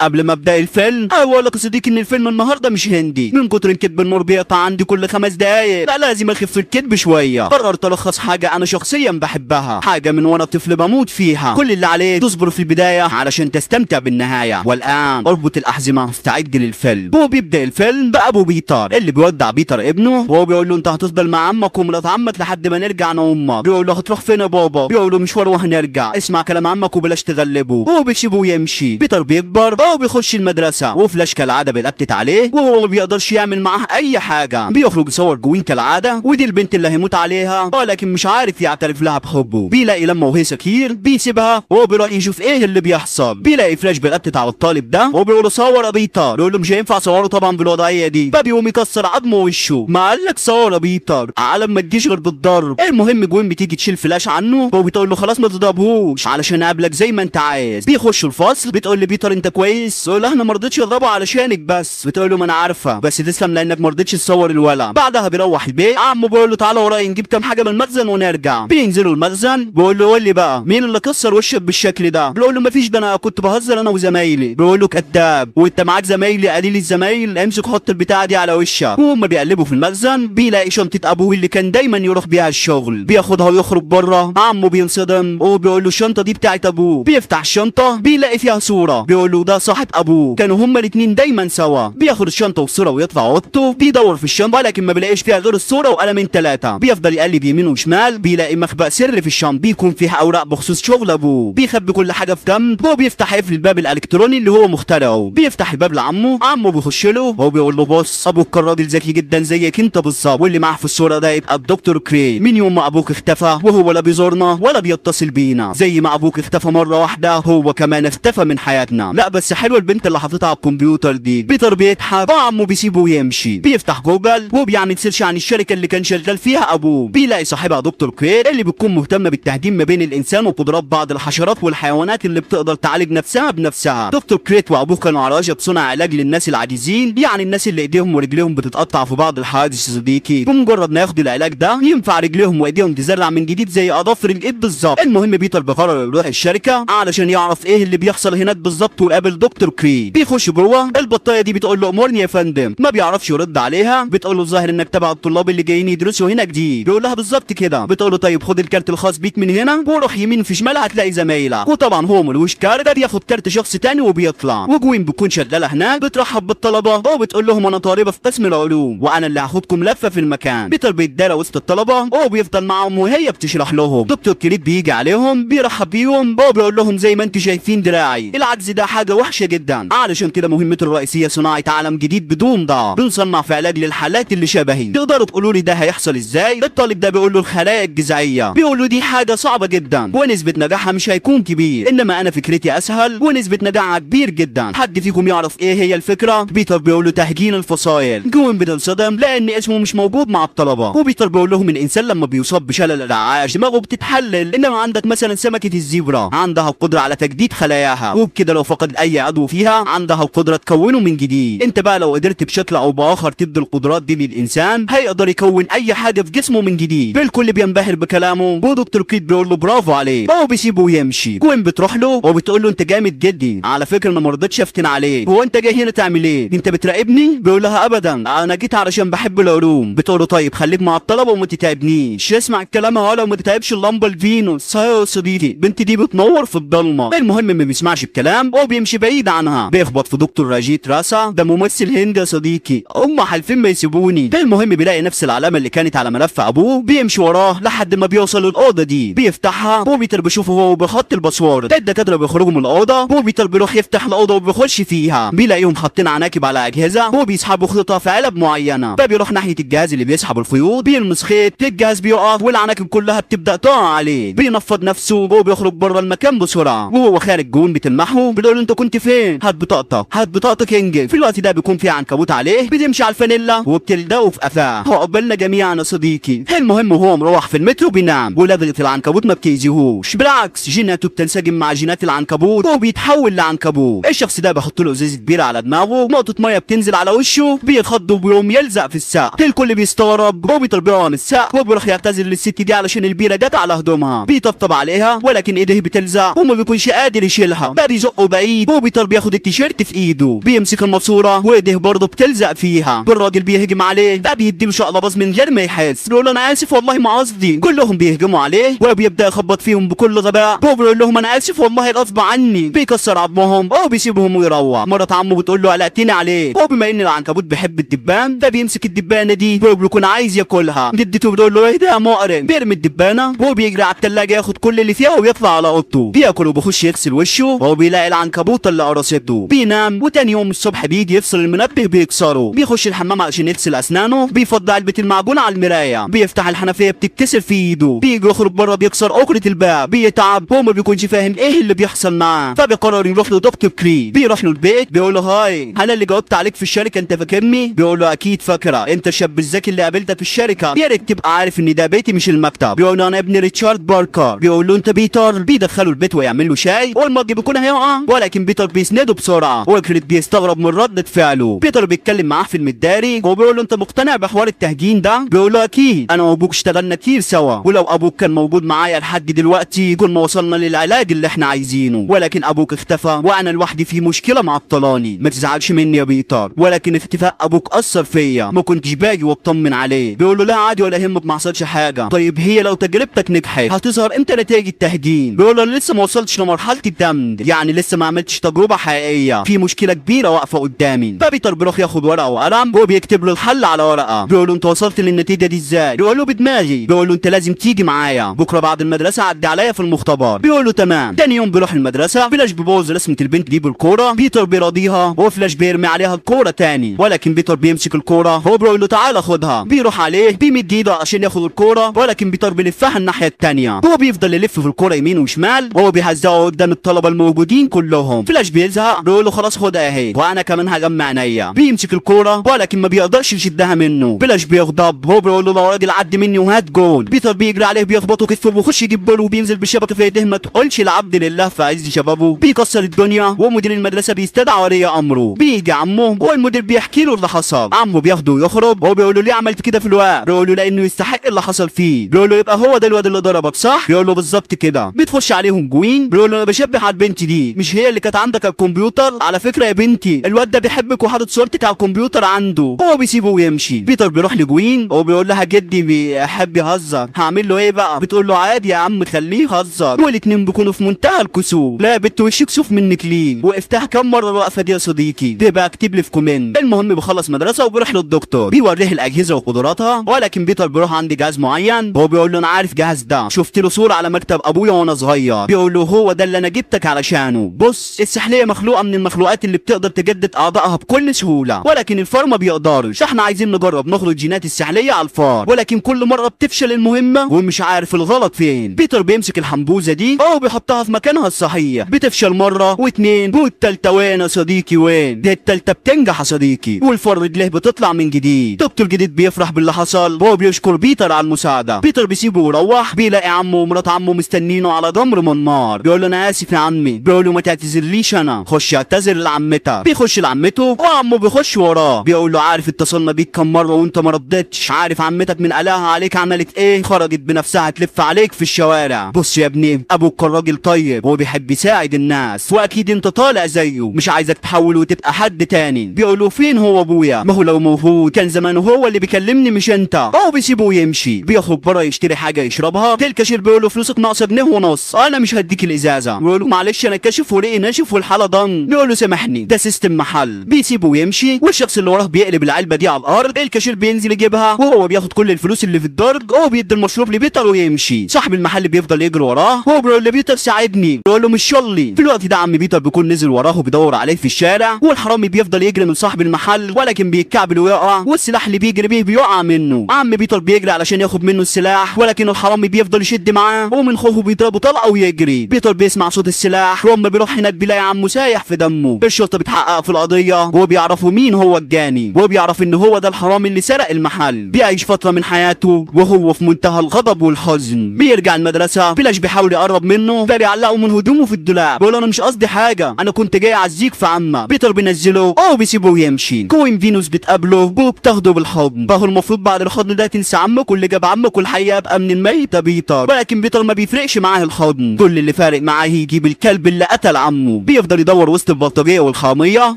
قبل ما ابدا الفيلم اقول لك يا صديقي ان الفيلم النهارده مش هندي، من كتر الكذب النور بيقطع عندي كل 5 دقايق. لا لازم اخف الكذب شويه. قررت الخص حاجه انا شخصيا بحبها، حاجه من وانا طفل بموت فيها. كل اللي عليك تصبر في البدايه علشان تستمتع بالنهايه. والان اربط الاحزمه استعد للفيلم. هو بيبدا الفيلم بابو بيتر اللي بيودع بيتر ابنه، وهو بيقول له انت هتفضل مع عمك ومرات عمك لحد ما نرجع انا وامك. بيقول له هتروح فين يا بابا؟ بيقول له مشوار وهنرجع، اسمع كلام عمك وبلاش تغلبه. هو بيسيبه ويمشي. بيتر بيكبر وبيخش المدرسه، وفلاش كالعاده بيلقط عليه وهو ما بيقدرش يعمل معاه اي حاجه. بيخرج يصور جوين كالعاده، ودي البنت اللي هيموت عليها ولكن مش عارف يعترف لها بحبه. بيلاقي لما وهي سكير بيسيبها وهو بيروح يشوف ايه اللي بيحصل. بيلاقي فلاش بيلقط على الطالب ده وبيقول له صور يا بيتر. بيقول له مش هينفع صوره طبعا بالوضعيه دي، فبيقوم يكسر عظمه وشه. ما قالك صور يا بيتر على ما تجيش غير بالضرب. المهم جوين بتيجي تشيل فلاش عنه وبتقول له خلاص ما تضربهوش علشان اقابلك زي ما انت عايز. بيخش الفصل، بتقول لي بيتر انت كويس؟ يقول لها انا ما رضيتش اضربه علشانك بس. بتقول له ما انا عارفه بس تسلم لانك ما رضيتش تصور الولد. بعدها بيروح البيت، عمه بيقول له تعالى ورايا نجيب كام حاجه من المخزن ونرجع. بينزلوا المخزن، بيقول له قول لي بقى مين اللي كسر وشك بالشكل ده؟ بيقول له مفيش، ده انا كنت بهزر انا وزمايلي. بيقول له كذاب، وانت معاك زمايلي قليل الزمايل؟ امسك حط البتاعه دي على وشك. وهم بيقلبوا في المخزن بيلاقي شنطه ابوه اللي كان دايما يروح بيها الشغل. بياخدها ويخرج بره. عمه بينصدم وبيقول له الشنطه دي بتاعت ابوه. بيفتح الشنطه بيلاقي فيها صوره. بيقول له ده صاحب ابوه، كانوا هما الاثنين دايما سوا. بياخد الشنطه والصوره ويطلع اوضته. بيدور في الشنطه لكن ما بيلاقيش فيها غير الصوره وقلمين 3. بيفضل يقلب يمين وشمال، بيلاقي مخبأ سر في الشنطه بيكون فيها اوراق بخصوص شغل ابوه. بيخبي كل حاجه في جنب. هو بيفتح يقفل الباب الالكتروني اللي هو مخترعه. بيفتح الباب لعمه. عمه بيخش له وهو بيقول له بص ابوك كان راجل ذكي جدا زيك انت بالظبط، واللي معاه في الصوره ده يبقى الدكتور كري. من يوم ما ابوك اختفى وهو لا بيزورنا ولا بيتصل بينا، زي ما ابوك اختفى مره واحده هو كمان اختفى من حياتنا. لا بس حلوه البنت اللي حاططها على الكمبيوتر دي. بيتر بيضحك وعمه بيسيبه ويمشي. بيفتح جوجل وبيعمل سيرش عن الشركه اللي كان شغال فيها ابوه. بيلاقي صاحبها دكتور كرير اللي بتكون مهتمه بالتهديم ما بين الانسان وقدرات بعض الحشرات والحيوانات اللي بتقدر تعالج نفسها بنفسها. دكتور كريت وابوه كانوا على وجه صنع علاج للناس العاجزين، يعني الناس اللي ايديهم ورجليهم بتتقطع في بعض الحوادث. صديقي بمجرد ما ياخدوا العلاج ده ينفع رجليهم وايديهم تزرع من جديد زي اظافر الايد بالظبط. المهم بيتر بيقرر يروح الشركه علشان يعرف ايه اللي بيحصل هناك بالظبط ويقابل دكتور كري. بيخش جوه. البطايه دي بتقول له امرني يا فندم. ما بيعرفش يرد عليها. بتقول له الظاهر انك تبع الطلاب اللي جايين يدرسوا هنا جديد. بيقول لها بالظبط كده. بتقول له طيب خد الكارت الخاص بيك من هنا وروح يمين في شمال هتلاقي زمايلك. وطبعا هو ملوش كارت، ده بياخد كارت شخص تاني وبيطلع. وجوين بتكون شغاله هناك بترحب بالطلبه وبتقول لهم انا طالبه في قسم العلوم وانا اللي هاخدكم لفه في المكان. بيتر بيتدارى وسط الطلبه وبيفضل معاهم وهي بتشرح لهم. دكتور كريب بيجي عليهم بيرحب بيهم وبيقول لهم زي ما انتم شايفين دراعي العجز ده حاجه وحشه جدا، علشان كده مهمته الرئيسيه صناعه عالم جديد بدون ضعف. بنصنع في علاج للحالات اللي شبهي. تقدروا تقولوا لي ده هيحصل ازاي؟ الطالب ده بيقول له الخلايا الجذعيه. بيقول له دي حاجه صعبه جدا ونسبه نجاحها مش هيكون كبير، انما انا فكرتي اسهل ونسبه نجاحها كبير جدا. حد فيكم يعرف ايه هي الفكره؟ بيتر بيقول له تهجين الفصائل. جوين بتنصدم لان اسمه مش موجود مع الطلبه. وبيتر بيقول لهم الانسان لما بيصاب بشلل الرعاش دماغه بتتحلل، انما عندك مثلا سمكه الزيبرا عندها القدره على تجديد خلاياها، وبكده لو فقدت اي عضو فيها عندها القدره تكونه من جديد. انت بقى لو قدرت بشكل او باخر تدي القدرات دي للانسان هيقدر يكون اي حاجه في جسمه من جديد. الكل بينبهر بكلامه ودكتور كيد بيقول له برافو عليه وهو بيسيبه ويمشي. جوين بتروح له وبتقول له انت جامد جدي، على فكره انا ما رضيتش افتن عليك، هو انت جاي هنا تعمل ايه؟ انت بتراقبني؟ بيقول لها ابدا انا جيت علشان بحب العلوم. بتقول له طيب خليك مع الطلبه وما تتعبنيش. اسمع الكلام ولا وما تتعبش اللمبه الفينوس. يا صديقي البنت دي بتنور في الضلمه. المهم ما بيسمعش الكلام وبيمشي بعيد عنها. بيخبط في دكتور راجيت راسا، ده ممثل هندي يا صديقي، هم حالفين ما يسيبوني. المهم بيلاقي نفس العلامه اللي كانت على ملف ابوه. بيمشي وراه لحد ما بيوصل للاوضه دي. بيفتحها وبيتر بيشوفه هو بيحط الباسورد. الدكاتره بيخرجوا من الاوضه وبيتر بيروح يفتح الاوضه وبيخش فيها. بيلاقيهم حاطين عناكب على اجهزه وبيسحبوا خيوطها في علب معينه. فبيروح ناحيه الجهاز اللي بيسحب الخيوط، بيلمس خيط الجهاز بيقف والعناكب كلها بتبدا تقع عليه. بينفض نفسه وبيخرج بره المكان بسرعه. وهو خارج جون بتلمحه بتقول له انت كنت فين؟ هات بطاقتك هات بطاقتك انجز. في الوقت ده بيكون في عنكبوت عليه بتمشي على الفانيلا وبتلدغه في قفاه. هو قبلنا جميعا يا صديقي. المهم وهو مروح في المترو بينام ولدغه العنكبوت ما بتأذيهوش، بالعكس جيناته بتنسجم مع جينات العنكبوت وبيتحول لعنكبوت. الشخص ده بيحط له ازازه بيره على دماغه، نقطه ميه بتنزل على وشه بيتخض وبيقوم يلزق في السقف. الكل بيستغرب وبيتر بيقع من السقف وبيروح يعتذر للست دي علشان البيره جت على هدومها. بيطبطب عليها ولكن ايديه بتلزق وما بيكونش قادر يشيلها. بقى يزقه بعيد بيتر بياخد التيشيرت في ايده، بيمسك الماسوره وايديه برضه بتلزق فيها، الراجل بيهجم عليه، ده بيديله شقلباظ من غير ما يحس، بيقول له انا اسف والله ما قصدي. كلهم بيهجموا عليه وبيبدا يخبط فيهم بكل غباء، هو بيقول لهم انا اسف والله غصب عني، بيكسر عظمهم وبيسيبهم ويروح. مرات عمه بتقول له قلقتني عليه، هو بما ان العنكبوت بيحب الدبان فبيمسك الدبانه دي وبيكون عايز ياكلها، جدته بتقول له ايه ده يا مقرن، بيرمي الدبانه وهو بيجري على الثلاجه ياخد كل اللي فيها ويطلع على اوضته، بياكل وبيخش يغسل وشه وهو بيلاقي العنكبوت اللي قرصته، بينام وتاني يوم الصبح بيجي يفصل المنبه بيكسره، بيخش الحمام عشان يغسل اسنانه، بيفضي علبه المعجون على المرايه، بيفتح الحنفيه بتتكسر في ايده، بيجي يخرج بره بيكسر اكره الباب، بيتعب هو ما بيكونش فاهم ايه اللي بيحصل معاه، فبيقرر يروح لدكتور كريد، بيروح له البيت بيقول له هاي انا اللي جاوبت عليك في الشركه انت فاكرني؟ بيقول له اكيد فاكره، انت الشاب الذكي اللي قابلته في الشركه، يا ريت تبقى عارف ان ده بيتي مش المكتب. بيقول له انا ابن ريتشارد باركر، بيقول له انت بيتر، بيدخله البيت ويعمل له شاي والمج بيكون هيقع ولكن بيتر بيسنده بسرعه، وكريد بيستغرب من ردة فعله، بيتر بيتكلم معاه في المداري وبيقول له انت مقتنع بحوار التهجين ده؟ بيقول له اكيد انا وابوك اشتغلنا كتير سوا، ولو ابوك كان موجود معايا لحد دلوقتي كنا وصلنا للعلاج اللي احنا عايزينه، ولكن ابوك اختفى وانا لوحدي في مشكله معطلاني، ما تزعلش مني يا بيتر، ولكن اختفاء ابوك اثر فيا، ما كنتش باجي واطمن عليه. بيقول له لا عادي ولا يهمك ما حصلش حاجه. طيب هي لو تجربتك نجحت هتظهر امتى نتائج التهجين؟ بيقول له انا لسه ما وصلتش لمرحله الدمج، يعني لسه ما عملتش تجربه حقيقيه، في مشكله كبيره واقفه قدامي. فبيتر بيروح ياخد ورقه وقلم وبيكتب له الحل على ورقه، بيقول له انت وصلت للنتيجه دي ازاي؟ بيقول له بدماغي. بيقول له انت لازم تيجي معايا بكره بعد المدرسه عدي عليا في المختبر. بيقول له تمام. تاني يوم بيروح المدرسه، فلاش بيبوظ رسمه البنت دي بالكوره، بيتر بيراضيها وفلاش بيرمي عليها الكوره تاني، ولكن بيتر بيمسك الكوره هو بيقول له تعالى خدها، بيروح عليه بيمد ايده عشان ياخد الكوره ولكن بيتر بيلفها الناحيه التانيه، هو بيفضل يلف في الكوره يمين وشمال وهو بيهزقه قدام الطلبه الموجودين كلهم. فلاش بيزهق بيقول له خلاص خدها اهي وانا كمان هجمع عينيا، بيمسك الكوره ولكن ما بيقدرش يشدها منه، فلاش بيغضب هو بيقول له لو راجل عدي مني وهات جول. بيتر بيجري عليه بيخبطه كتفه ويخش يجيب بول وبينزل بالشبكه في ايديه، ما تقولش العبد لله في عز شبابه، بيكسر الدنيا ومدير المدرسه بيستدعى ولي امره، بيجي عمه والمدير بيحكي له اللي حصل، عمه بياخده ويخرج وهو بيقول له ليه عملت كده في الوقت؟ بيقول له لانه يستحق اللي حصل فيه. بيقول له يبقى هو ده الواد اللي ضربك صح؟ بيقول له بالظبط كده. بتخش عليهم جوين بيقول له انا بشبه على البنت دي، مش هي اللي كانت عندك على الكمبيوتر؟ على فكره يا بنتي الواد ده بيحبك وحاطط صورتك على الكمبيوتر عنده. هو بيسيبه ويمشي. بيتر بيروح لجوين وبيقول لها جدي بيحب يهزر، هعمل له ايه بقى؟ بتقول له عادي يا عم خليه يهزر، والاتنين بيكونوا في منتهى الكسوف. لا يا بنت وشك كسوف منك ليه؟ وقفتها كم مره الوقفه دي يا صديقي؟ تبقى اكتب لي في كومنت. المهم بيخلص مدرسه وبيروح للدكتور بيوريه الاجهزه وقدراتها، ولكن بيتر بيروح عند جهاز معين هو بيقول له انا عارف جهاز ده، شفت له صوره على مكتب ابويا وانا صغير. بيقول له هو ده اللي انا جبتك علشانه. بص السحليه مخلوقه من المخلوقات اللي بتقدر تجدد اعضائها بكل سهوله، ولكن الفار ما بيقدرش. احنا عايزين نجرب نخرج جينات السحليه على الفار، ولكن كل مره بتفشل المهمه ومش عارف الغلط فين. بيتر بيمسك الحنبوزه دي بيحطها في مكانها الصحيح، بتفشل مره واتنين والتالته وين يا صديقي وين؟ دي التالته بتنجح يا صديقي، والفار رجليه بتطلع من جديد. دكتور جديد بيفرح باللي حصل وهو بيشكر بيتر على المساعده. بيتر بيسيبه ويروح، بيلاقي عمه ومرات عمه مستنينه على جمر من نار. بيقول له انا اسف يا عمي، بيقول له ما تعتذرليش انا، خش اعتذر لعمتك. بيخش لعمته وعمه بيخش وراه، بيقول له عارف اتصلنا بيك كم مره وانت ما ردتش، عارف عمتك من قلاها عليك عملت ايه؟ خرجت بنفسها تلف عليك في الشوارع. بص يا ابني ابوك كان راجل طيب وهو بيحب يساعد الناس، واكيد انت طالع زيه، مش عايزك تحول وتبقى حد تاني. بيقول له فين هو ابويا؟ ما هو لو موجود كان زمانه هو اللي بيكلمني مش انت. هو بيسيبه ويمشي، بيخرج بره يشتري حاجه يشربها، الكاشير بيقول له فلوسك ناقصه جنيه ونص، انا مش هديك الازازه. بيقول له معلش انا كاشف ورقي ناشف والحاله ضن. بيقول له سامحني ده سيستم محل. بيسيبه ويمشي، والشخص اللي وراه بيقلب العلبه دي على الارض، الكاشير بينزل يجيبها وهو بياخد كل الفلوس اللي في الدرج، وهو بيدي المشروب لبيتر ويمشي. صاحب المحل بيفضل يجري وراه وهو بيقول له بيتر ساعدني، بيقول له مش شغلي. في الوقت ده عم بيتر بيكون نزل وراه وبيدور عليه في الشارع، والحرامي بيفضل يجري من صاحب المحل ولكن بيتكعبل ويقع، والسلاح اللي بيجري بيه بيقع منه. عم بيتر بيجري علشان ياخد منه السلاح، ولكن الحرامي بيفضل يشد معاه ومن خوفه بيضربه طلقه ويجري. بيتر بيسمع صوت السلاح، واما بيروح هناك بيلاقي عمه سايح في دمه. الشرطه بتحقق في القضيه وبيعرفوا مين هو الجاني، وبيعرف ان هو ده الحرامي اللي سرق المحل. بيعيش فتره من حياته وهو في منتهى الغضب والحزن. بيرجع المدرسه، فلاش بيحاول يقرب منه بيعلقه من هدومه في الدولاب، بيقول انا مش قصدي حاجه، انا كنت جاي اعزيك في عمك. بيتر بينزله بيسيبه ويمشي. كوين فينوس بتقابله وبتاخده بالحضن، فهو المفروض بعد الحضن ده تنسى عمك واللي جاب عمك والحقيقه ابقى من الميت يا بيتر، ولكن بيتر ما بيفرقش معاه الحضن، كل اللي فارق معاه يجيب الكلب اللي قتل عمه. بيفضل يدور وسط البلطجيه والخاميه،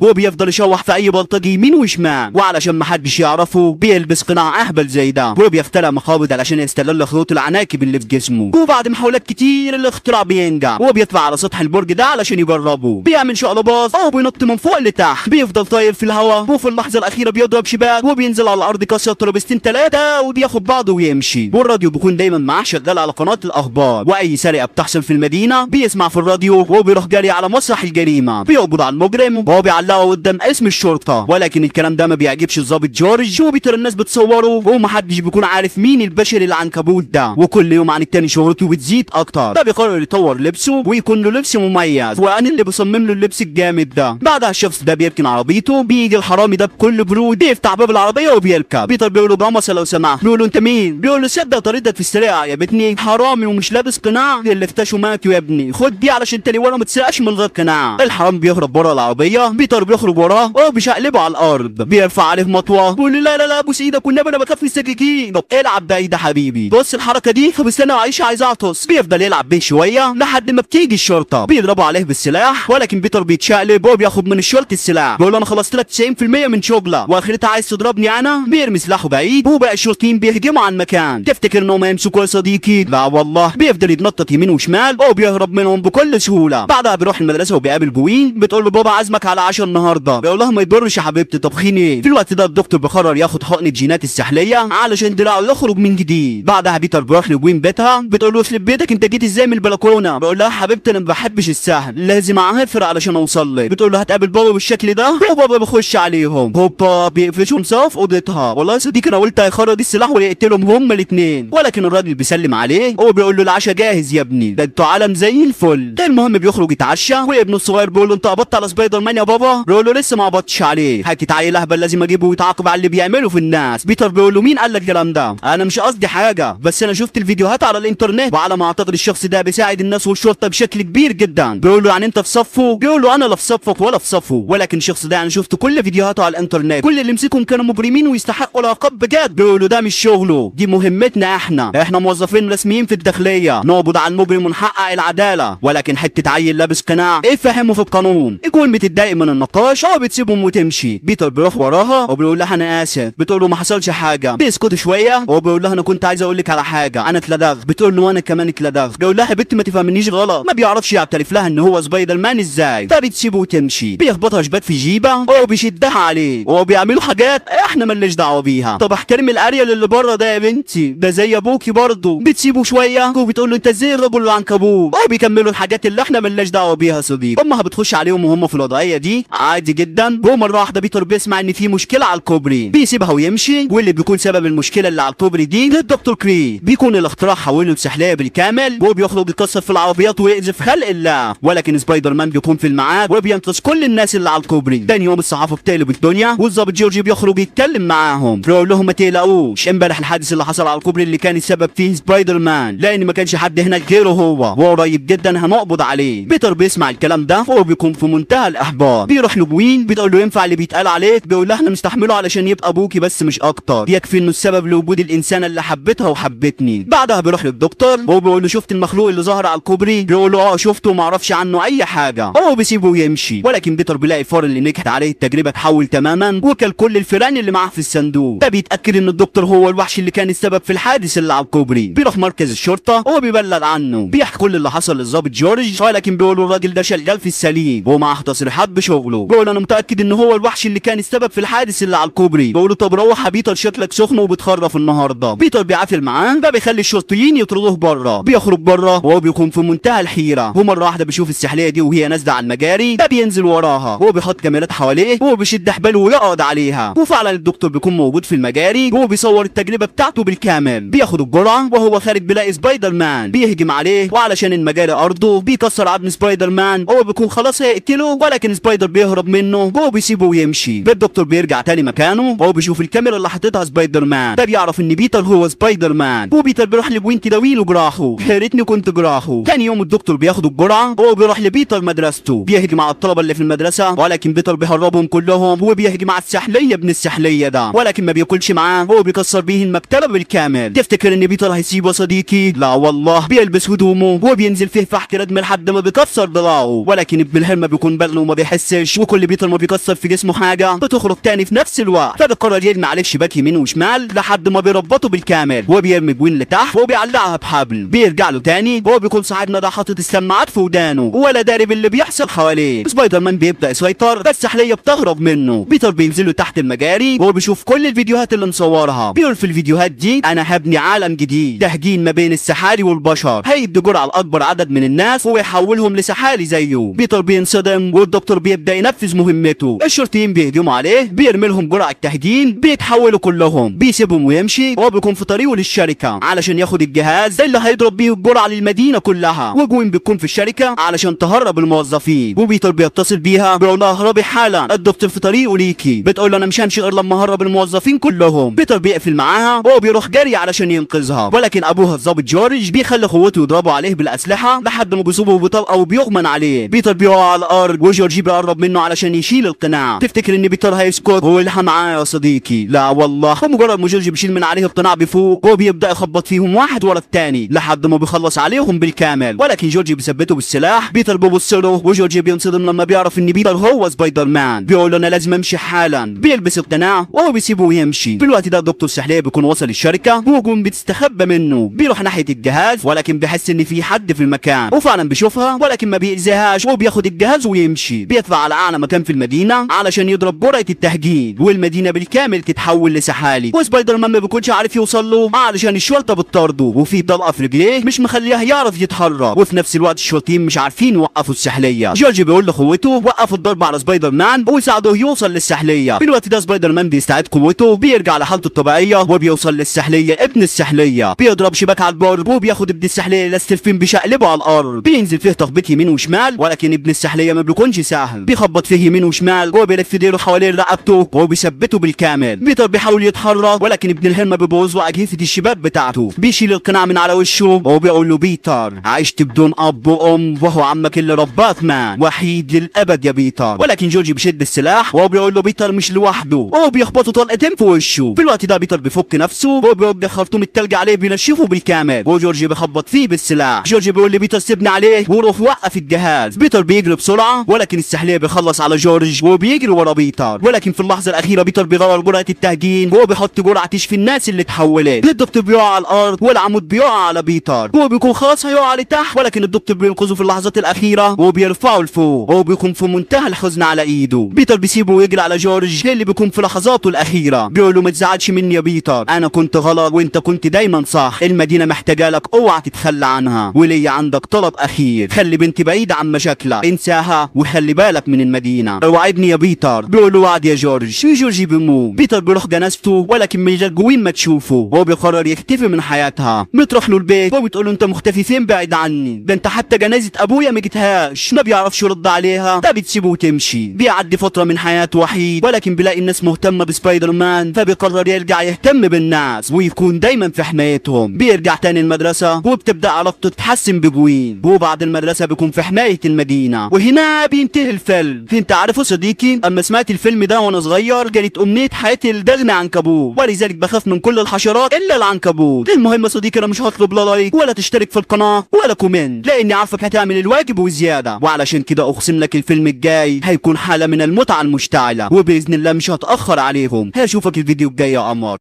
وبيفضل يشوح في اي بلطجي يمين وشمال، وعلشان محدش يعرفه بيلبس قناع اهبل زي ده، وبيخترع مقابض علشان يستغل خيوط العناكب اللي في جسمه. وبعد محاولات كتير الاختراع بينجح، وبيطلع على سطح البرج ده علشان يجربه. بيعمل شقلباظ او بينط من فوق لتحت، بيفضل طاير في الهواء، وفي اللحظه الاخيره بيضرب شباك وبينزل على الارض كسر ترابيزتين ثلاثه وبياخد بعضه ويمشي. والراديو بيكون دايما معاه شغال على قناه الاخبار، واي سرقه بتحصل في المدينه بيسمع في الراديو، وبيروح جاري على مسرح الجريمه، بيقبض على المجرم وهو بيعلقه قدام اسم الشرطه. ولكن الكلام ده ما بيعجبش الضابط جورج، وبيتر الناس بتصوره، ومحدش بيكون عارف مين البشر العنكبوت ده، وكل يوم عن التاني شهرته بتزيد اكتر. ده بيقرر يطور لبسه ويكون له لبس مميز، وانا اللي بصمم له اللبس الجامد ده. بعدها الشخص ده بيركن عربيته، بيجي الحرامي ده بكل برود بيفتح باب العربيه وبيركب. بيتر بيقول له بامصه لو سمحت، بيقول له انت مين؟ بيقول له صدق طريقتك في السرقه يا بتني، حرامي ومش لابس قناع، اللي افتشوا ماتوا يا ابني، خد دي علشان تاني ورا ما تسرقش من غير قناع. الحرامي بيهرب بره العربيه، بيتر بيخرج وراه وبيشقلبه على الارض، بيرفع عليه مطوه، بيقول له لا لا لا بوس ايدك والنبي انا بخاف من السكاكين. طب العب بعيد يا حبيبي، بص الحركه دي، طب استنى معلش عايز اعطس. بيفضل يلعب بيه شويه لحد ما بتيجي الشرطه، بيضربوا عليه بالسلاح، ولكن بيتر بيتشقلب وبياخد من الشرطه السلاح، بيقول له انا خلصت لك 90% من شغلك واخرتها عايز تضربني انا. بيرمي سلاحه بعيد، وبقى الشرطيين بيهجموا على المكان. تفتكر انهم هيمسكوه يا صديقي؟ لا والله، بيفضل يتنطط يمين وشمال وبيهرب منهم بكل سهوله. بعدها بيروح المدرسه وبيقابل جوين، بتقول له بابا عازمك على عشاء النهارده. بيقول لها ما يضرش يا حبيبتي، طبخين ايه؟ في الوقت ده الدكتور بيقرر ياخد حقنه جينات السحليه علشان دراعه يخرج من جديد. بعدها بيتر بيروح لجوين بيتها، بتقول له يخرب بيتك انت جيت ازاي من البلكونه؟ بيقول لها حبيبتي انا ما بحبش السهل، لازم اعافر علشان اوصل لك. بتقول له هتقابل بابا بالشكل ده، وبابا بيخش عليهم، هوبا بيقفشوا مساف اوضتها. والله يا صديقي انا قلت هيخرج السلاح ويقتلهم هما الاثنين، ولكن الراجل بيسلم عليه وبيقول له العشاء جاهز يا ابني، ده انتوا عالم زي الفل. المهم بيخرج يتعشى، وابنه الصغير بيقول له انت قبضت على سبايدر مان يا بابا؟ بيقول له لسه ما قبضتش عليه، حته عيل اهبل لازم اجيبه ويتعاقب على اللي بيعمله في الناس. بيتر بيقول له مين قال لك الكلام ده؟ انا مش قصدي حاجه، بس انا شفت الفيديوهات على الانترنت، وعلى ما اعتقد الشخص ده بيساعد الناس والشرطه بشكل كبير جدا. بيقول له يعني انت في صفه؟ بيقول له انا لا في صفك ولا في صفه، ولكن الشخص ده انا شفت كل فيديوهاته على الانترنت، كل اللي مسكهم كانوا مجرمين ويستحقوا العقاب بجد. بيقول له ده مش شغله، دي مهمتنا احنا موظفين رسميين في الداخليه، نقبض على المجرم ونحقق العداله، ولكن حته عيل لابس قناع ايه فهمه في القانون؟ يكون بتتضايق من النقاش او بتسيبهم وتمشي. بيتر بيروح وراها وبيقول لها انا اسف، بتقول له ما حصلش حاجه. بيسكت شويه وبيقول لها انا كنت عايز اقول لك على حاجه، انا اتلدغت. بتقول له وانا كمان اتلدغت. بيقول لها يا بنت ما تفهمنيش غلط، ما بيعرفش يعترف لها ان هو سبايدر مان ازاي، فبتسيبه وتمشي. بيخبطها شبات في جيبه وبيشدها عليه وبيعملوا حاجات احنا مالناش دعوه بيها. طب احترم الاريال اللي بره ده يا بنتي، ده زي ابوكي برضه. بتسيبه شويه وبتقول له انت ازاي الرجل العنكبوت، وبيكملوا الحاجات اللي احنا مالناش دعوه بيها يا صديق. امها بتخش عليهم وهم في الوضعيه دي عادي جدا، ومره واحده بيتر بيسمع ان في مشكله على الكوبري، بيسيبها ويمشي. واللي بيكون سبب المشكله اللي على الكوبري دي للدكتور كري، بيكون الاختراع حوله لسحليه بالكامل، وبيخرج يكسر في العربيات ويقذف خلق الله. ولكن سبايدر مان بيكون في الميعاد وبينقذ كل الناس اللي على الكوبري. تاني يوم الصحافه بتقلب الدنيا، والظابط جورج بيخرج يتكلم معاهم، بيقول لهم ما تقلقوش، امبارح الحادث اللي حصل على الكوبري اللي كان السبب فيه سبايدر مان، لان ما كانش حد هناك غيره هو، وقريب جدا هنقبض عليه. بيتر بيسمع الكلام ده وبيكون في منتهى الاحباط. بيروح لجوين بتقول له ينفع اللي بيتقال عليك؟ بيقول لها احنا مستحمله علشان يبقى ابوكي بس مش اكتر، يكفي انه السبب لوجود الانسانه اللي حبتها وحبتني. بعدها بيروح للدكتور وبيقول له شفت المخلوق اللي ظهر على الكوبري؟ بيقول له اه شفته وما اعرفش عنه اي حاجه. هو بيسيبه ويمشي، ولكن بيتر بيلاقي الفار اللي نجحت عليه التجربه اتحول تماما وكل كل الفيران اللي معاه في الصندوق. ده بيتاكد ان الدكتور هو الوحش اللي كان السبب في الحادث اللي على الكوبري. بيروح مركز الشرطه وبيبلغ عنه، بيحكي كل اللي حصل للظابط جورج، ولكن بيقول له الراجل ده شغال في السليم ومعاه تصريحات بشغله. بيقول انا متاكد ان هو الوحش اللي كان السبب في الحادث اللي على الكوبري. بيقول له طب روح يا بيتر شكلك سخن وبتخرف النهارده. بيتر بيعافر معاه، ده بيخلي الشرطيين يطردوه بره. بيخرج بره وهو بيكون في منتهى الحيره، ومره واحده بيشوف السحليه دي وهي نازله على المجاري، ده بينزل وراها وهو بيحط كاميرات حواليه وبيشد حباله ويقعد عليها. وفعلا الدكتور بيكون موجود في المجاري وهو بيصور التجربه بتاعته بالكامل. بياخد الجرعه وهو خارج بيلاقي سبايدر مان بيهجم عليه، وعلشان المجاري ارضه بيكسر عظم سبايدر مان، هو بيكون خلاص هيقتله، ولكن سبايدر بيهرب منه وهو بيسيبه ويمشي. الدكتور بيرجع تاني مكانه وهو بيشوف الكاميرا اللي حاططها سبايدر مان، ده بيعرف ان بيتر هو سبايدر مان. وبيتر بيروح لبوين تداويله جراحه، يا ريتني كنت جراحه. تاني يوم الدكتور بياخد الجرعه وهو بيروح لبيتر مدرسته، بيهجم على الطلبه اللي في المدرسه، ولكن بيتر بيهربهم كلهم وبيهجم على السحليه ابن السحليه ده، ولكن ما بياكلش معاه، هو بيكسر بيه المكتبه بالكامل. تفتكر ان بيتر هيسيبه يا صديقي؟ لا والله، بيلبس هدومه وبينزل فيه فحك ردم لحد ما بيكسر ضلاعه، ولكن ابن الهرمة بيكون بغل وما بيحسش، وكل بيتر ما بيكسر في جسمه حاجة بتخرج تاني في نفس الوقت، فبيقرر يرمي عليه الشباك يمين وشمال لحد ما بيربطه بالكامل، وبيرمي بوين لتحت وبيعلقها بحبل. بيرجع له تاني وهو بيكون صاحبنا ده حاطط السماعات في ودانه ولا داري باللي بيحصل حواليه. سبايدر مان بيبدا يسيطر بس السحلية بتهرب منه. بيتر بينزله تحت المجاري وهو بيشوف كل الفيديوهات اللي مصورها. بيقول في الفيديوهات دي انا هبني عالم جديد تهجين ما بين السحاري والبشر، هيدي جرعة لاكبر عدد من الناس ويحولهم لسحالي زيه. بيتر بينصدم والدكتور بيبدا ينفذ مهمته. الشرطيين بيهجموا عليه بيرمي لهم جرعة تهجين بيتحولوا كلهم، بيسيبهم ويمشي وهو بيكون في طريقه للشركة علشان ياخد الجهاز اللي هيضرب بيه الجرعة للمدينة كلها. وجوين بتكون في الشركة علشان تهرب الموظفين، وبيتر بيتصل بيها بيقول لها هربي حالا الدكتور في طريقه ليكي. بتقول له انا مش همشي غير لما اهرب الموظفين كلهم. بيتر بيقفل معاها وهو بيروح جري علشان ينقذها، ولكن ابوها الضابط جورج بيخلي اخواته يضربوا عليه بالاسلحة لحد ما بيصيبوا بطلقة وبيغمن عليه. بيتر بيقع على الارض وجورج بيقرب منه علشان يشيل القناع. تفتكر ان بيتر هيسكت ويلحق معاه يا صديقي؟ لا والله، بمجرد ما جورج بيشيل من عليه القناع بفوق هو بيبدا يخبط فيهم واحد ورا الثاني لحد ما بيخلص عليهم بالكامل، ولكن جورج بيثبته بالسلاح. بيتر بيبص له وجورج بينصدم لما بيعرف ان بيتر هو سبايدر مان. بيقول له انا لازم امشي حالا. بيلبس القناع وهو بيسيبه ويمشي. في الوقت ده دكتور سحلية بيكون وصل الشركه وجون بتستخبى منه. بيروح ناحيه الجهاز ولكن بيحس ان في حد في المكان وفعلا بيشوفها ولكن ما بيأذيهاش وبياخد الجهاز ويمشي. بيطلع على اعلى مكان في المدينه علشان يضرب جرعه التهجين والمدينه بالكامل تتحول لسحالي، وسبايدر مان ما بيكونش عارف يوصل له علشان الشرطه بتطارده وفي طلقه في رجليه مش مخليه يعرف يتحرك، وفي نفس الوقت الشرطيين مش عارفين يوقفوا السحليه. جورج بيقول لاخوته وقفوا الضرب على سبايدر مان ويساعدوه يوصل للسحليه. في الوقت ده سبايدر مان بيستعيد قوته بيرجع لحالته الطبيعيه وبيوصل للسحليه. ابن السحليه بيضرب شباك على البورد وبياخد ابن السحليه لاستلفين بيشقلبه على الارض. بينزل فيه تخبيط يمين وشمال ولكن ابن السحليه ما بيكونش سهل، بيخبط فيه يمين وشمال وهو بيلف ديله حوالين رقبته وهو بيثبته بالكامل. بيتر بيحاول يتحرك ولكن ابن الهرمه بيبوظ له اجهزه الشباك بتاعته. بيشيل القناع من على وشه وهو بيقول له بيتر عشت بدون اب وام وهو عمك اللي رباك مان وحيد للابد يا بيتر، ولكن جورج بيشد السلاح وهو بيقول له بيتر مش لوحده وهو بيخبطه طلقتين في وشه. في الوقت ده بيتر بيفك نفسه وهو بيوقع خرطوم التلج عليه بينشفه بالكامل وجورج بيخبط فيه بالسلاح. جورج بيقول لبيتر سيبني عليه وروح وقف الجهاز. بيتر بيجري بسرعه ولكن السحليه بيخلص على جورج وبيجري ورا بيتر، ولكن في اللحظه الاخيره بيتر بيغير جرعه التهجين وهو بيحط جرعه تشفي الناس اللي اتحولت. الدكتور بيقع على الارض والعمود بيقع على بيتر وهو بيكون خلاص هيقع لتحت، ولكن الدكتور بينقذه في اللحظات الاخيره وبيرفعه لفوق وهو بيكون في منتهى الحزن على ايده. بيتر بيسيبه ويجري على جورج اللي بيكون في لحظاته الاخيره. بيقول له ما تزعلش مني يا بيتر، انا كنت غلط وانت كنت دايما صح، المدينه محتاجه لك اوعى تتخلى عنها، وليا عندك طلب اخير خلي بنتي بعيده عن مشاكلها انساها وخلي بالك من المدينه، وعدني يا بيتر. بيقول له وعد يا جورج. جورج بيموت. بيتر بيروح جنازته ولكن من غير جوين ما تشوفه وهو بيقرر يختفي من حياتها. بتروح له البيت وبتقول له انت مختفي فين بعيد عني، ده انت حتى جنازه ابويا ما جيتهاش. ما بيعرفش يرد عليها ده بتسيبه وتمشي. بيعدي فتره من حياته وحيد ولكن بيلاقي الناس مهتمه بسبايدر مان فبيقرر يرجع يهتم بالناس ويكون دايما في حمايتهم. بيرجع تاني المدرسه وبتبدا علاقته تتحسن بجوين وبعد المدرسه بيكون في حمايه المدينه. وهنا بينتهي الفيلم. انت عارفه صديقي اما سمعت الفيلم ده وانا صغير كانت امنيه حياتي الدغن عنكبوت، ولذلك بخاف من كل الحشرات الا العنكبوت. المهم يا صديقي انا مش هطلب لا لايك ولا تشترك في القناه ولا كومنت لاني عارفك هتعمل الواجب وزياده، وعلشان كده اقسم لك الفيلم الجاي هيكون حاله من المتعه المشتعله وباذن الله مش هتاخر عليهم. هشوفك الفيديو الجاي يا قمر.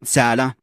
سلام.